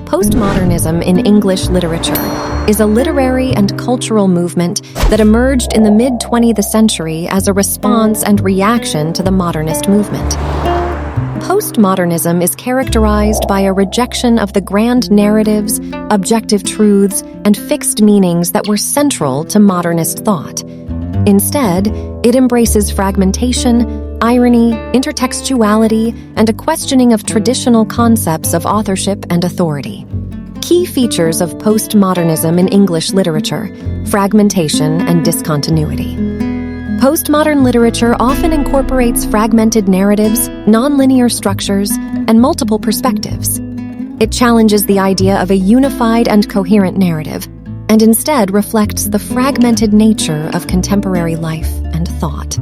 Postmodernism in English literature is a literary and cultural movement that emerged in the mid-20th century as a response and reaction to the modernist movement. Postmodernism is characterized by a rejection of the grand narratives, objective truths, and fixed meanings that were central to modernist thought. Instead, it embraces fragmentation, irony, intertextuality, and a questioning of traditional concepts of authorship and authority. Key features of postmodernism in English literature: fragmentation and discontinuity. Postmodern literature often incorporates fragmented narratives, nonlinear structures, and multiple perspectives. It challenges the idea of a unified and coherent narrative, and instead reflects the fragmented nature of contemporary life and thought.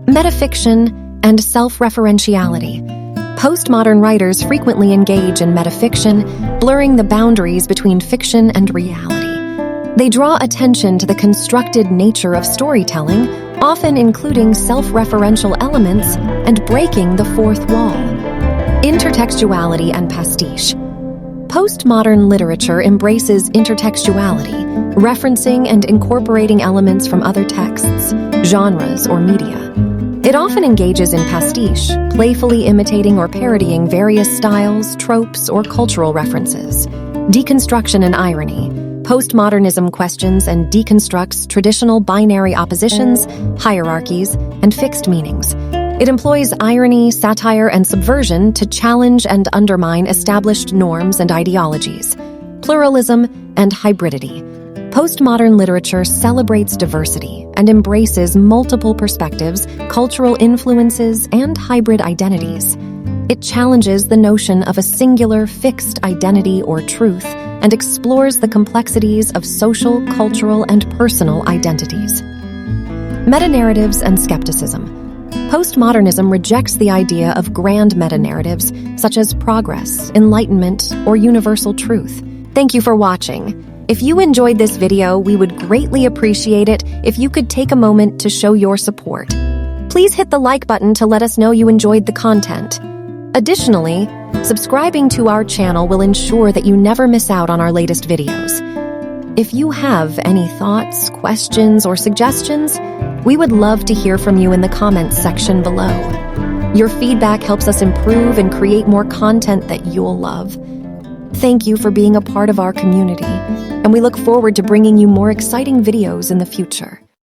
Metafiction and self-referentiality. Postmodern writers frequently engage in metafiction, blurring the boundaries between fiction and reality. They draw attention to the constructed nature of storytelling, often including self-referential elements and breaking the fourth wall. Intertextuality and pastiche. Postmodern literature embraces intertextuality, referencing and incorporating elements from other texts, genres, or media. It often engages in pastiche, playfully imitating or parodying various styles, tropes, or cultural references. Deconstruction and irony. Postmodernism questions and deconstructs traditional binary oppositions, hierarchies, and fixed meanings. It employs irony, satire, and subversion to challenge and undermine established norms and ideologies. Pluralism and hybridity. Postmodern literature celebrates diversity and embraces multiple perspectives, cultural influences, and hybrid identities. It challenges the notion of a singular, fixed identity or truth and explores the complexities of social, cultural, and personal identities. Meta-narratives and skepticism. Postmodernism rejects the idea of grand meta-narratives such as progress, enlightenment, or universal truth. Thank you for watching. If you enjoyed this video, we would greatly appreciate it if you could take a moment to show your support. Please hit the like button to let us know you enjoyed the content. Additionally, subscribing to our channel will ensure that you never miss out on our latest videos. If you have any thoughts, questions, or suggestions, we would love to hear from you in the comments section below. Your feedback helps us improve and create more content that you'll love. Thank you for being a part of our community, and we look forward to bringing you more exciting videos in the future.